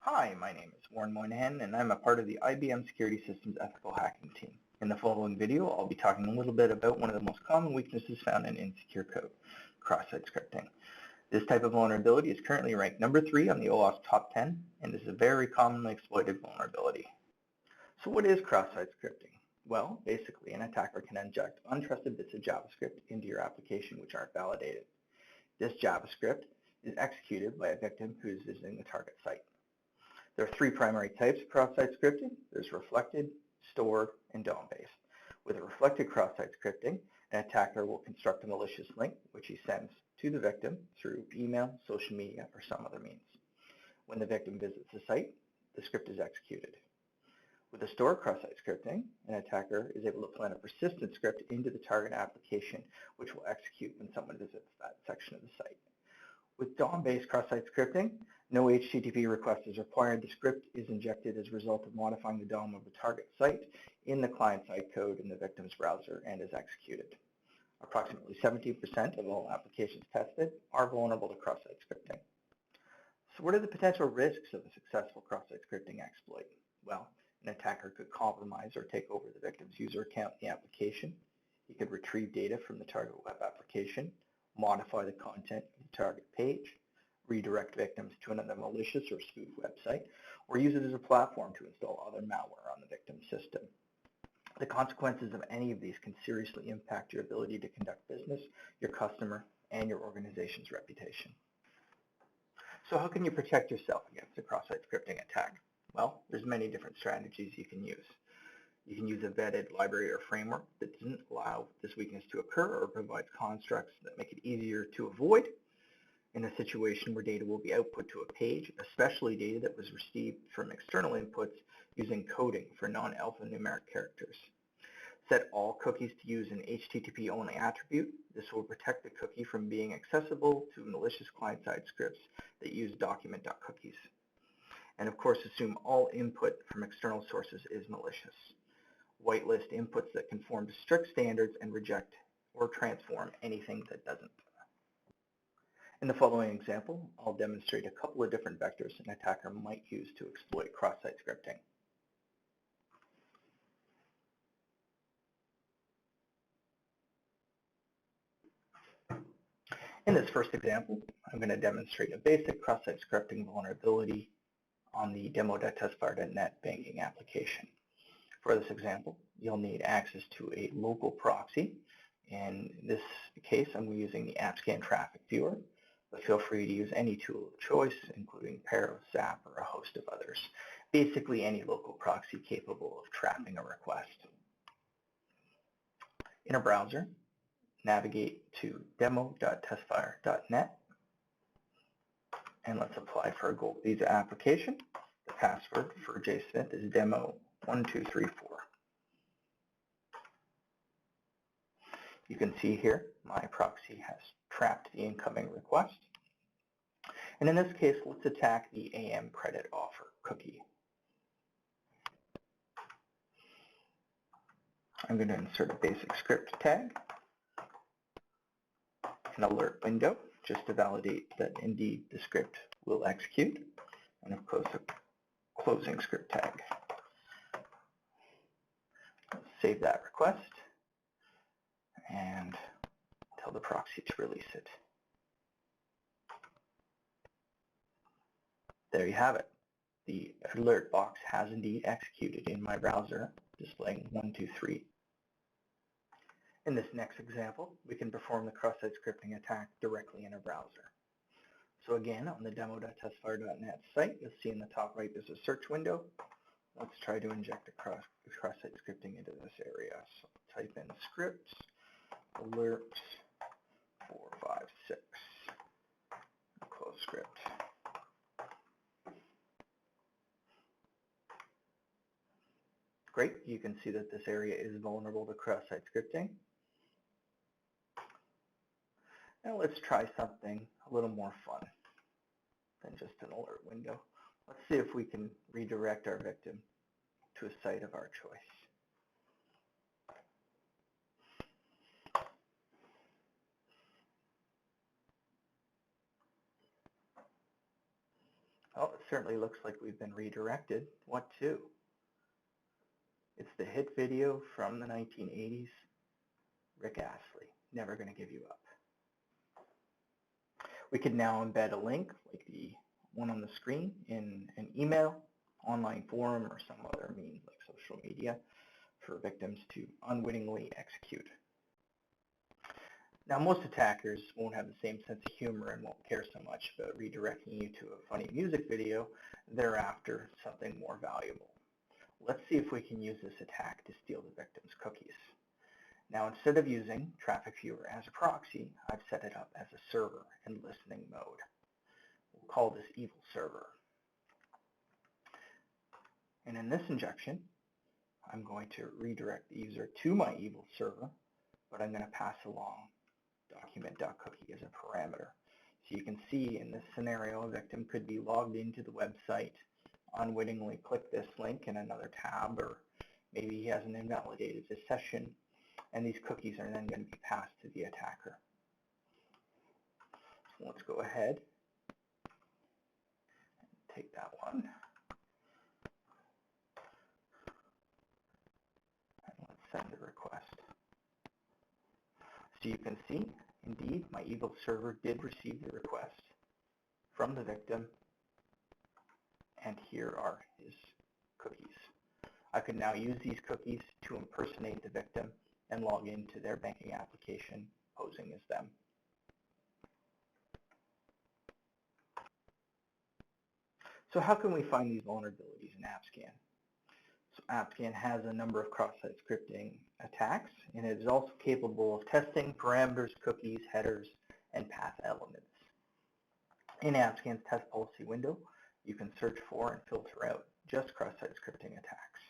Hi, my name is Warren Moynihan, and I'm a part of the IBM Security Systems Ethical Hacking team. In the following video, I'll be talking a little bit about one of the most common weaknesses found in insecure code, cross-site scripting. This type of vulnerability is currently ranked number 3 on the OWASP top 10, and is a very commonly exploited vulnerability. So what is cross-site scripting? Well, basically, an attacker can inject untrusted bits of JavaScript into your application which aren't validated. This JavaScript is executed by a victim who is visiting the target site. There are 3 primary types of cross-site scripting. There's reflected, stored, and DOM-based. With a reflected cross-site scripting, an attacker will construct a malicious link, which he sends to the victim through email, social media, or some other means. When the victim visits the site, the script is executed. With a stored cross-site scripting, an attacker is able to plant a persistent script into the target application, which will execute when someone visits that section of the site. With DOM-based cross-site scripting, no HTTP request is required. The script is injected as a result of modifying the DOM of the target site in the client-side code in the victim's browser and is executed. Approximately 17% of all applications tested are vulnerable to cross-site scripting. So what are the potential risks of a successful cross-site scripting exploit? Well, an attacker could compromise or take over the victim's user account in the application. He could retrieve data from the target web application, modify the content of the target page, redirect victims to another malicious or spoof website, or use it as a platform to install other malware on the victim's system. The consequences of any of these can seriously impact your ability to conduct business, your customer, and your organization's reputation. So how can you protect yourself against a cross-site scripting attack? Well, there's many different strategies you can use. You can use a vetted library or framework that doesn't allow this weakness to occur or provides constructs that make it easier to avoid in a situation where data will be output to a page, especially data that was received from external inputs using coding for non-alphanumeric characters. Set all cookies to use an HTTP-only attribute. This will protect the cookie from being accessible to malicious client-side scripts that use document.cookies. And of course, assume all input from external sources is malicious. Whitelist inputs that conform to strict standards and reject or transform anything that doesn't. In the following example, I'll demonstrate a couple of different vectors an attacker might use to exploit cross-site scripting. In this first example, I'm going to demonstrate a basic cross-site scripting vulnerability on the demo.testfire.net banking application. For this example, you'll need access to a local proxy. In this case, I'm using the AppScan traffic viewer, but feel free to use any tool of choice, including Paro, Zap, or a host of others. Basically, any local proxy capable of trapping a request. In a browser, navigate to demo.testfire.net, and let's apply for a Gold Visa application. The password for JSmith is demo1234. You can see here my proxy has trapped the incoming request. And in this case, let's attack the AM credit offer cookie. I'm going to insert a basic script tag, an alert window, just to validate that indeed the script will execute, and of course a closing script tag. Let's save that request and tell the proxy to release it. There you have it. The alert box has indeed executed in my browser, displaying 123. In this next example, we can perform the cross-site scripting attack directly in a browser. So again, on the demo.testfire.net site, you'll see in the top right there's a search window. Let's try to inject a cross-site scripting into this area. So type in scripts, alert 456, close script. Great, you can see that this area is vulnerable to cross-site scripting. Now let's try something a little more fun than just an alert window. Let's see if we can redirect our victim to a site of our choice. Oh, it certainly looks like we've been redirected. What to? It's the hit video from the 1980s, Rick Astley, Never Gonna Give You Up. We could now embed a link, like the one on the screen, in an email, online forum, or some other means like social media for victims to unwittingly execute. Now, most attackers won't have the same sense of humor and won't care so much about redirecting you to a funny music video. They're after something more valuable. Let's see if we can use this attack to steal the victim's cookies. Now, instead of using Traffic Viewer as a proxy, I've set it up as a server in listening mode. We'll call this Evil Server. And in this injection, I'm going to redirect the user to my Evil Server, but I'm going to pass along document.cookie as a parameter. So you can see in this scenario, a victim could be logged into the website, unwittingly click this link in another tab, or maybe he hasn't invalidated the session, and these cookies are then going to be passed to the attacker. So let's go ahead and take that one. And let's send a request. So you can see, indeed, my Evil Server did receive the request from the victim, and here are his cookies. I could now use these cookies to impersonate the victim and log into their banking application posing as them. So how can we find these vulnerabilities in AppScan? So AppScan has a number of cross-site scripting attacks, and it is also capable of testing parameters, cookies, headers, and path elements. In AppScan's test policy window, you can search for and filter out just cross-site scripting attacks.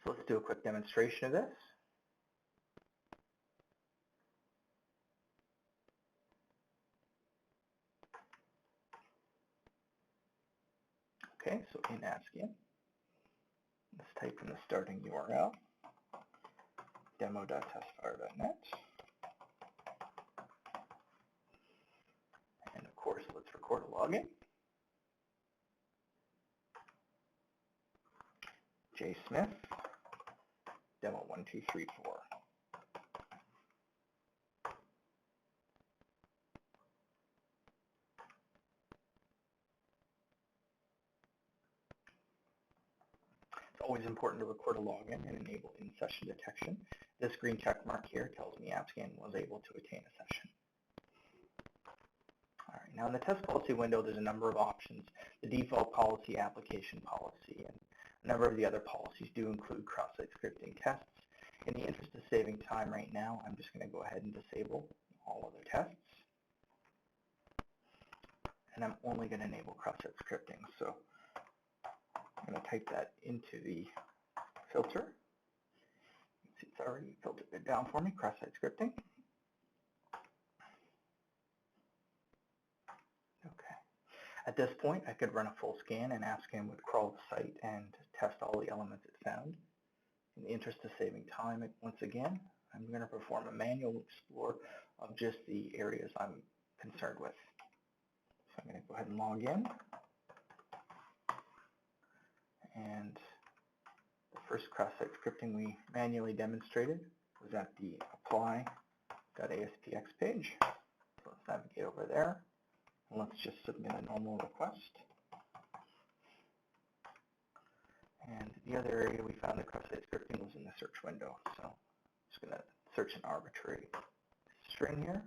So let's do a quick demonstration of this. Okay, so in AppScan, let's type in the starting URL, demo.testfire.net. And of course, let's record a login. J. Smith, demo 1234. It's always important to record a login and enable in-session detection. This green check mark here tells me AppScan was able to attain a session. All right, now in the test policy window, there's a number of options. The default policy, application policy, and a number of the other policies do include cross-site scripting tests. In the interest of saving time right now, I'm just going to go ahead and disable all other tests. And I'm only going to enable cross-site scripting. So I'm going to type that into the filter. You can see it's already filtered it down for me, cross-site scripting. Okay. At this point, I could run a full scan and AppScan would crawl the site and test all the elements it found. In the interest of saving time, once again, I'm going to perform a manual explore of just the areas I'm concerned with. So I'm going to go ahead and log in. And the first cross-site scripting we manually demonstrated was at the apply.ASPX page. So let's navigate over there. And let's just submit a normal request. And the other area we found the cross-site scripting was in the search window. So I'm just going to search an arbitrary string here.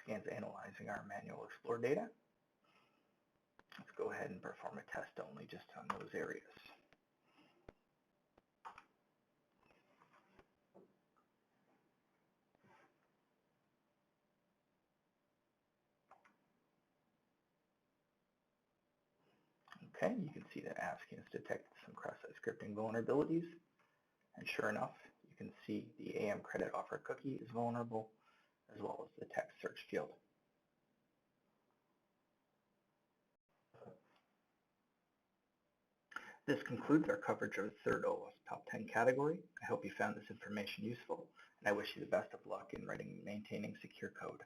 AppScan's analyzing our manual explore data. Let's go ahead and perform a test only just on those areas. Okay, you can see that AppScan's detected some cross-site scripting vulnerabilities, And sure enough, you can see the AM credit offer cookie is vulnerable, as well as the text search field. This concludes our coverage of the third OWASP Top 10 category. I hope you found this information useful, and I wish you the best of luck in writing and maintaining secure code.